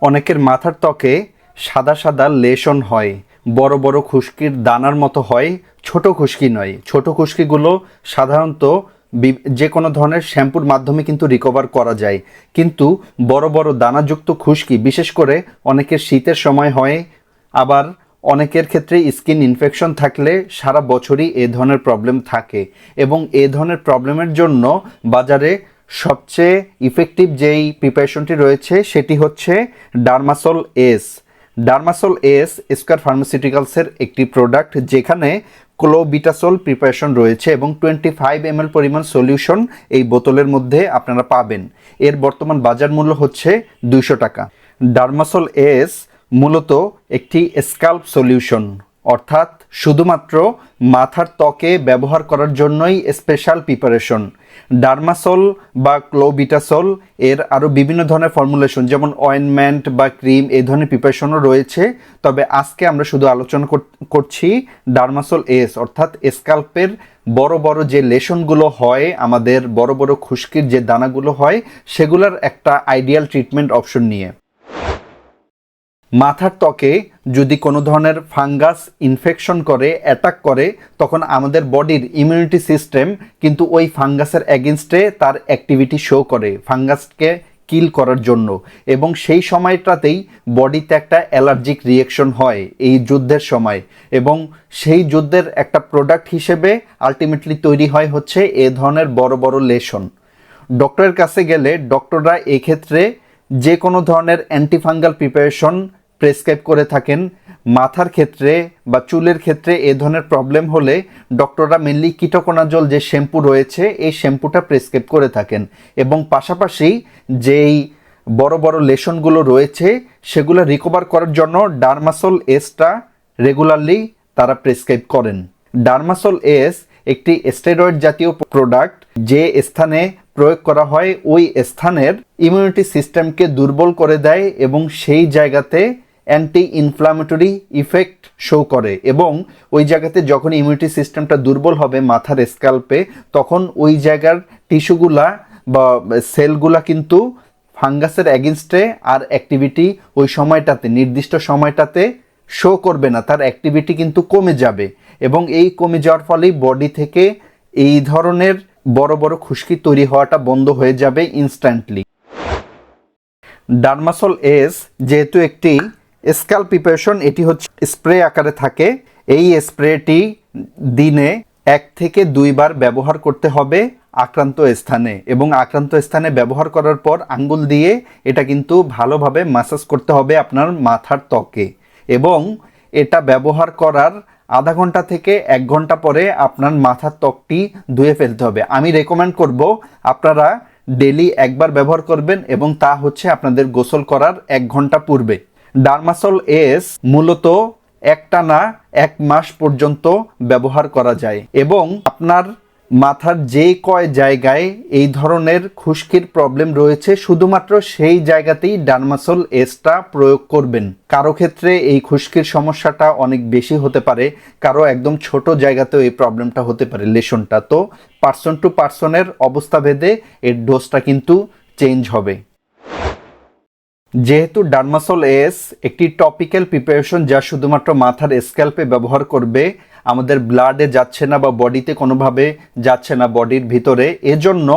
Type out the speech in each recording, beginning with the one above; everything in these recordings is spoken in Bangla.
অনেকের মাথার ত্বকে সাদা সাদা লেশন হয়, বড় বড় খুশকির দানার মতো হয়, ছোট খুশকি নয়। ছোট খুশকিগুলো সাধারণত যে কোনো ধরনের শ্যাম্পুর মাধ্যমে কিন্তু রিকভার করা যায়, কিন্তু বড় বড় দানাযুক্ত খুশকি বিশেষ করে অনেকের শীতের সময় হয়, আবার অনেকের ক্ষেত্রে স্কিন ইনফেকশন থাকলে সারা বছরই এ ধরনের প্রবলেম থাকে। এবং এ ধরনের প্রবলেমের জন্য বাজারে সবচেয়ে ইফেক্টিভ যেই প্রিপারেশনটি রয়েছে সেটি হচ্ছে Dermasol S. Dermasol S Square ফার্মাসিউটিক্যালসের একটি প্রোডাক্ট, যেখানে ক্লোবিটাসল প্রিপারেশন রয়েছে এবং 25 ml পরিমাণ সলিউশন এই বোতলের মধ্যে আপনারা পাবেন। এর বর্তমান বাজার মূল্য হচ্ছে 200 টাকা। ডার্মাসল এস মূলত একটি স্ক্যাল্প সলিউশন, অর্থাৎ শুধুমাত্র মাথার ত্বকে ব্যবহার করার জন্যই স্পেশাল প্রিপারেশন। ডার্মাসল বা ক্লোবিটাসল এর আরও বিভিন্ন ধরনের ফর্মুলেশন, যেমন অয়েনমেন্ট বা ক্রিম, এই ধরনের প্রিপারেশনও রয়েছে। তবে আজকে আমরা শুধু আলোচনা করছি ডার্মাসল এস, অর্থাৎ স্ক্যাল্পের বড় বড় যে লেশনগুলো হয়, আমাদের বড় বড় খুশকির যে দানাগুলো হয়, সেগুলোর একটা আইডিয়াল ট্রিটমেন্ট অপশন নিয়ে। মাথার ত্বকে যদি কোনো ধরনের ফাঙ্গাস ইনফেকশন করে, অ্যাটাক করে, তখন আমাদের বডির ইমিউনিটি সিস্টেম কিন্তু ওই ফাঙ্গাসের এগেনস্টে তার অ্যাক্টিভিটি শো করে ফাঙ্গাসকে কিল করার জন্য, এবং সেই সময়টাতেই বডিতে একটা অ্যালার্জিক রিয়েকশন হয় এই যুদ্ধের সময়, এবং সেই যুদ্ধের একটা প্রোডাক্ট হিসেবে আলটিমেটলি তৈরি হয় হচ্ছে এ ধরনের বড় বড় লেশন। ডক্টরের কাছে গেলে ডক্টররা এক্ষেত্রে যে কোনো ধরনের অ্যান্টিফাঙ্গাল প্রিপারেশন প্রেসক্রাইব করে থাকেন। মাথার ক্ষেত্রে বা চুলের ক্ষেত্রে এ ধরনের প্রবলেম হলে ডক্টররা মেনলি কিটোকোনাজল যে শ্যাম্পু রয়েছে এই শ্যাম্পুটা প্রেসক্রাইব করে থাকেন, এবং পাশাপাশি যেই বড় বড় লেশনগুলো রয়েছে সেগুলো রিকভার করার জন্য ডার্মাসল এসটা রেগুলারলি তারা প্রেসক্রাইব করেন। ডার্মাসল এস একটি স্টেরয়েড জাতীয় প্রোডাক্ট, যে স্থানে প্রয়োগ করা হয় ওই স্থানের ইমিউনিটি সিস্টেমকে দুর্বল করে দেয় এবং সেই জায়গাতে অ্যান্টি ইনফ্লামেটরি ইফেক্ট শো করে, এবং ওই জায়গাতে যখন ইমিউনিটি সিস্টেমটা দুর্বল হবে মাথার স্ক্যাল্পে, তখন ওই জায়গার টিস্যুগুলা বা সেলগুলা কিন্তু ফাঙ্গাসের এগেনস্টে আর অ্যাক্টিভিটি ওই সময়টাতে, নির্দিষ্ট সময়টাতে শো করবে না, তার অ্যাক্টিভিটি কিন্তু কমে যাবে, এবং এই কমে যাওয়ার ফলেই বডি থেকে এই ধরনের বড় বড় খুশকি তৈরি হওয়াটা বন্ধ হয়ে যাবে ইনস্ট্যান্টলি। ডার্মাসল এস যেহেতু একটি স্ক্যাল্প প্রিপারেশন, এটি হচ্ছে স্প্রে আকারে থাকে। এই স্প্রেটি দিনে 1 থেকে 2 বার ব্যবহার করতে হবে আক্রান্ত স্থানে, এবং আক্রান্ত স্থানে ব্যবহার করার পর আঙ্গুল দিয়ে এটা কিন্তু ভালোভাবে ম্যাসাজ করতে হবে আপনার মাথার ত্বকে, এবং এটা ব্যবহার করার আধা ঘন্টা থেকে 1 ঘন্টা পরে আপনার মাথার ত্বকটি ধুয়ে ফেলতে হবে। আমি রেকমেন্ড করব আপনারা ডেলি একবার ব্যবহার করবেন, এবং তা হচ্ছে আপনাদের গোসল করার 1 ঘন্টা পূর্বে। ডার্মাসল এস মূলত একটানা 1 মাস পর্যন্ত ব্যবহার করা যায়, এবং আপনার মাথার যে কয় জায়গায় এই ধরনের খুশকির প্রবলেম রয়েছে শুধুমাত্র সেই জায়গাতেই ডার্মাসল এসটা প্রয়োগ করবেন। কারো ক্ষেত্রে এই খুশকির সমস্যাটা অনেক বেশি হতে পারে, কারো একদম ছোট জায়গাতেও এই প্রবলেমটা হতে পারে, লেশনটা। তো পার্সন টু পার্সনের অবস্থা ভেদে এর ডোজটা কিন্তু চেঞ্জ হবে। যেহেতু ডার্মাসল এস একটি টপিক্যাল প্রিপারেশন যা শুধুমাত্র মাথার স্ক্যাল্পে ব্যবহার করবে, আমাদের ব্লাডে যাচ্ছে না বা বডিতে কোনোভাবে যাচ্ছে না বডির ভিতরে, এজন্য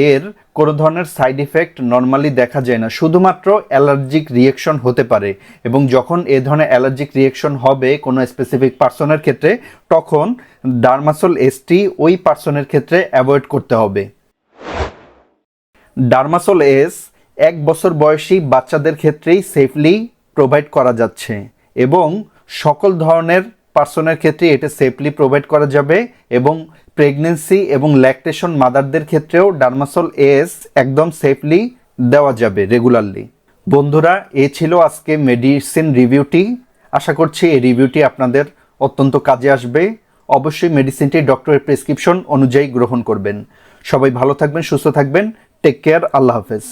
এর কোনো ধরনের সাইড ইফেক্ট নর্মালি দেখা যায় না, শুধুমাত্র অ্যালার্জিক রিয়েকশন হতে পারে, এবং যখন এ ধরনের অ্যালার্জিক রিয়েকশন হবে কোনো স্পেসিফিক পার্সনের ক্ষেত্রে, তখন ডার্মাসল এসটি ওই পার্সনের ক্ষেত্রে অ্যাভয়েড করতে হবে। ডার্মাসল এস 1 বছর বয়সী বাচ্চাদের ক্ষেত্রেই সেফলি প্রোভাইড করা যাচ্ছে, এবং সকল ধরনের পার্সনের ক্ষেত্রে এটা সেফলি প্রোভাইড করা যাবে, এবং প্রেগনেন্সি এবং ল্যাকটেশন মাদারদের ক্ষেত্রেও ডার্মাসল এস একদম সেফলি দেওয়া যাবে রেগুলারলি। বন্ধুরা, এ ছিল আজকে মেডিসিন রিভিউটি। আশা করছি এই রিভিউটি আপনাদের অত্যন্ত কাজে আসবে। অবশ্যই মেডিসিনটি ডক্টরের প্রেসক্রিপশন অনুযায়ী গ্রহণ করবেন। সবাই ভালো থাকবেন, সুস্থ থাকবেন। Take care. আল্লাহ হাফেজ।